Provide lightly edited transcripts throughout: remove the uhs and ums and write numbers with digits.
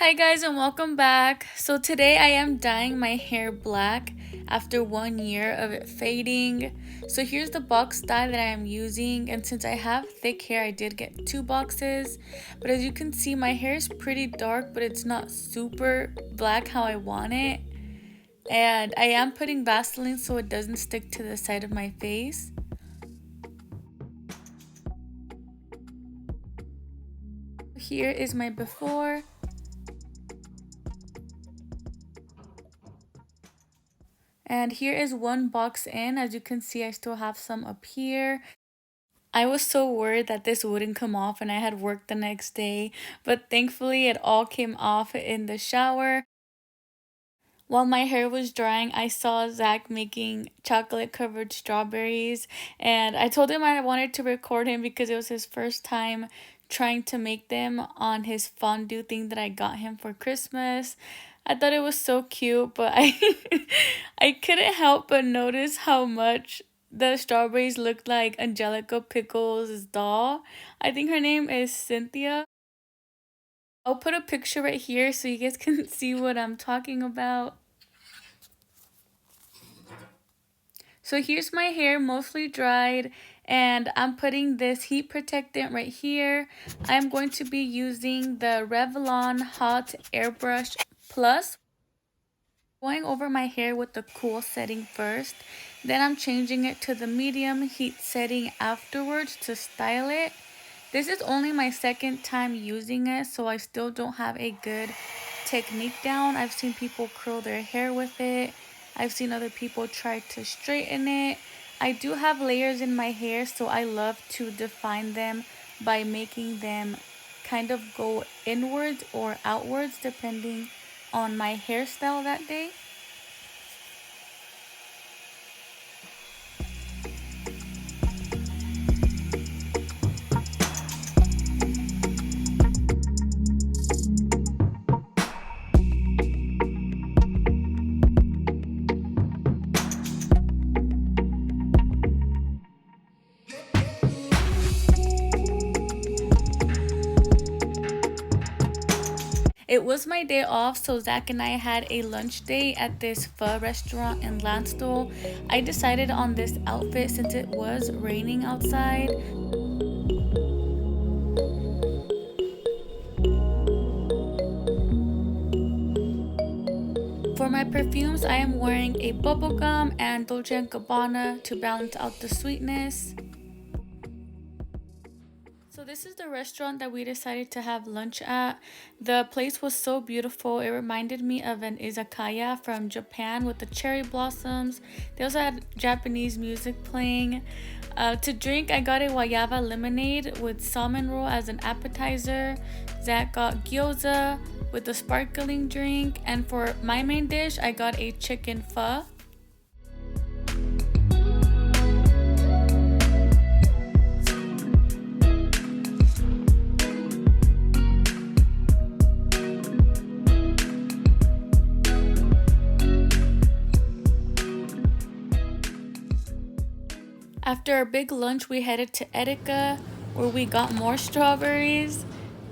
Hi guys and welcome back. So today I am dyeing my hair black after 1 year of it fading. So here's the box dye that I am using, and since I have thick hair I did get 2 boxes. But as you can see, my hair is pretty dark, but it's not super black how I want it. And I am putting Vaseline so it doesn't stick to the side of my face. Here is my before. And here is one box in. As you can see, I still have some up here. I was so worried that this wouldn't come off and I had work the next day, but thankfully it all came off in the shower. While my hair was drying, I saw Zach making chocolate covered strawberries, and I told him I wanted to record him because it was his first time trying to make them on his fondue thing that I got him for Christmas. I thought it was so cute, but I couldn't help but notice how much the strawberries looked like Angelica Pickles' doll. I think her name is Cynthia. I'll put a picture right here so you guys can see what I'm talking about. So here's my hair mostly dried, and I'm putting this heat protectant right here. I'm going to be using the Revlon Hot Airbrush Plus. Going over my hair with the cool setting first, then I'm changing it to the medium heat setting afterwards to style it. This is only my second time using it, so I still don't have a good technique down. I've seen people curl their hair with it. I've seen other people try to straighten it. I do have layers in my hair, so I love to define them by making them kind of go inwards or outwards depending on my hairstyle that day. It was my day off, so Zach and I had a lunch date at this pho restaurant in Landstuhl. I decided on this outfit since it was raining outside. For my perfumes, I am wearing a bubblegum and Dolce & Gabbana to balance out the sweetness. So this is the restaurant that we decided to have lunch at. The place was so beautiful. It reminded me of an izakaya from Japan with the cherry blossoms. They also had Japanese music playing. To drink, I got a guayaba lemonade with salmon roll as an appetizer. Zach got gyoza with a sparkling drink. And for my main dish, I got a chicken pho. After our big lunch, we headed to Edeka, where we got more strawberries.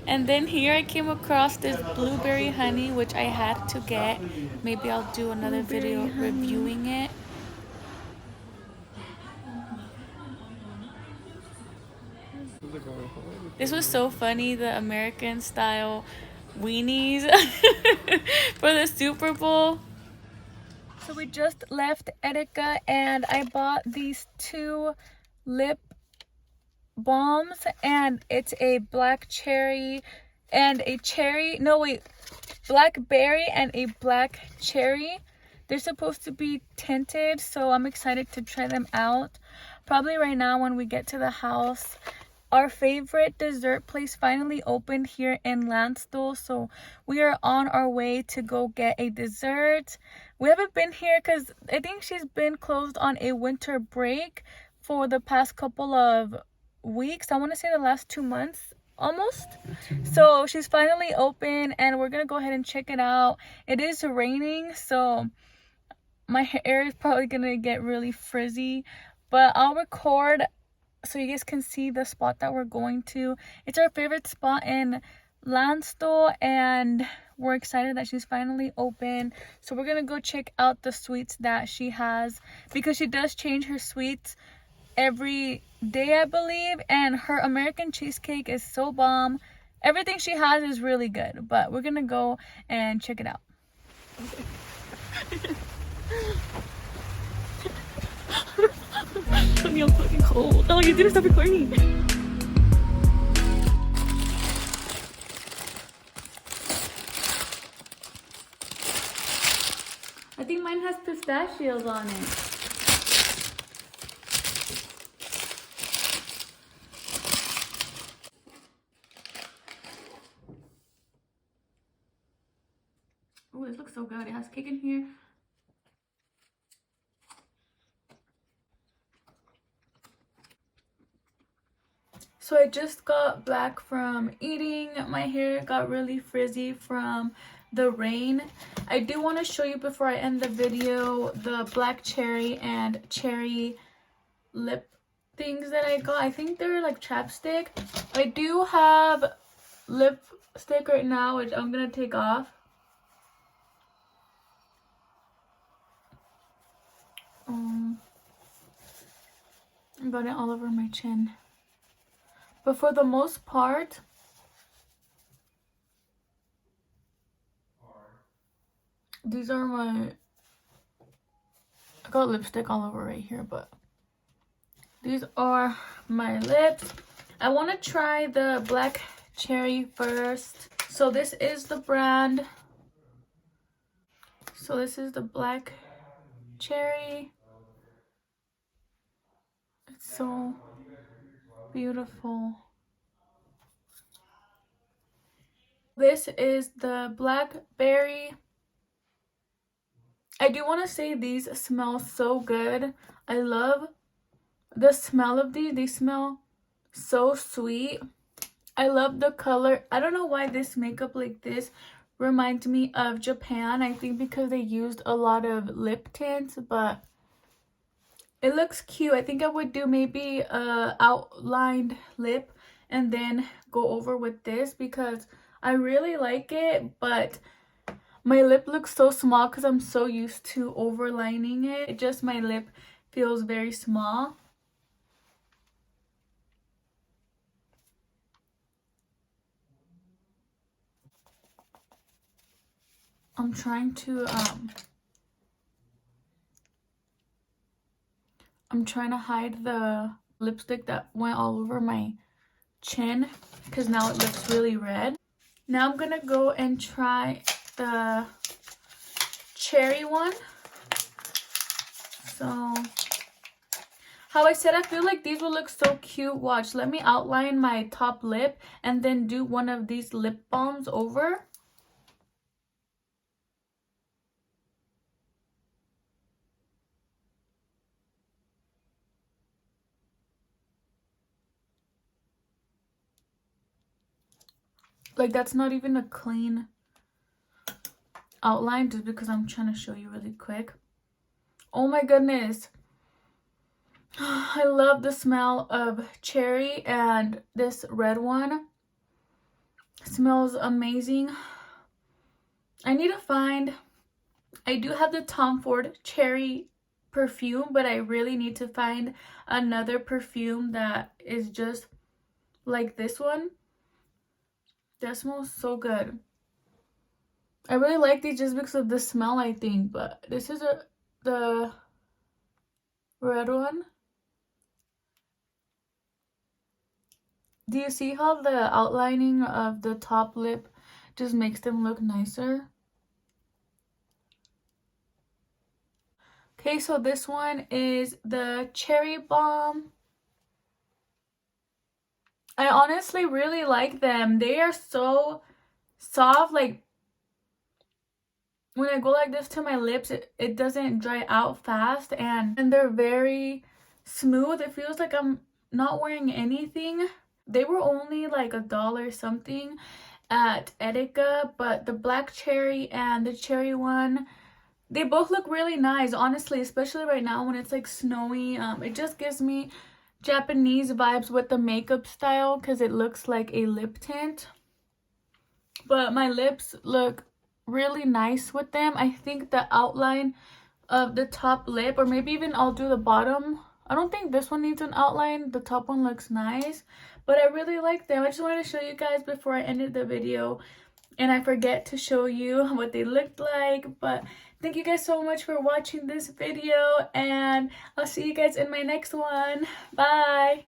And then here I came across this blueberry honey, which I had to get. Maybe I'll do another video reviewing it. This was so funny, the American style weenies for the Super Bowl. So we just left Edeka and I bought these 2 lip balms, and it's a black cherry and a blackberry and a black cherry. They're supposed to be tinted, so I'm excited to try them out. Probably right now when we get to the house. Our favorite dessert place finally opened here in Landstuhl, so we are on our way to go get a dessert. We haven't been here because I think she's been closed on a winter break for the past couple of weeks. I want to say the last 2 months almost. So she's finally open and we're gonna go ahead and check it out. It is raining, so my hair is probably gonna get really frizzy, but I'll record so you guys can see the spot that we're going to. It's our favorite spot in Land store, and we're excited that she's finally open. So we're gonna go check out the sweets that she has, because she does change her sweets every day, I believe, and her American cheesecake is so bomb. Everything she has is really good, but we're gonna go and check it out. Tony, I'm fucking cold. Oh, you didn't stop recording. I think mine has pistachios on it. Oh, this looks so good. It has cake in here. So I just got back from eating. My hair got really frizzy from the rain. I do want to show you before I end the video the black cherry and cherry lip things that I got. I think they're like chapstick. I do have lipstick right now, which I'm gonna take off. I got it all over my chin. But for the most part, these are my... I got lipstick all over right here, but these are my lips. I want to try the black cherry first. So this is the brand. So this is the black cherry. It's so beautiful. This is the blackberry. I do want to say these smell so good. I love the smell of these. They smell so sweet. I love the color. I don't know why this makeup like this reminds me of Japan. I think because they used a lot of lip tints, but it looks cute. I think I would do maybe a outlined lip and then go over with this because I really like it, but my lip looks so small because I'm so used to overlining it. Just my lip feels very small. I'm trying to hide the lipstick that went all over my chin because now it looks really red. Now I'm gonna go and try the cherry one. So how I said I feel like these will look so cute. Watch, let me outline my top lip and then do one of these lip balms over. Like that's not even a clean outline just because I'm trying to show you really quick. Oh my goodness. I love the smell of cherry, and this red one smells amazing. I need to find... I do have the Tom Ford cherry perfume, but I really need to find another perfume that is just like this one. That smells so good. I really like these just because of the smell, I think, but this is the red one. Do you see how the outlining of the top lip just makes them look nicer? Okay, so this one is the Cherry Bomb. I honestly really like them. They are so soft. Like, when I go like this to my lips, it doesn't dry out fast. And they're very smooth. It feels like I'm not wearing anything. They were only like $1 something at Etika, but the black cherry and the cherry one, they both look really nice, honestly, especially right now when it's like snowy. It just gives me Japanese vibes with the makeup style because it looks like a lip tint. but my lips look really nice with them. I think the outline of the top lip, or maybe even I'll do the bottom. I don't think this one needs an outline. The top one looks nice, but I really like them. I just wanted to show you guys before I ended the video, and I forget to show you what they looked like. But thank you guys so much for watching this video, and I'll see you guys in my next one. Bye.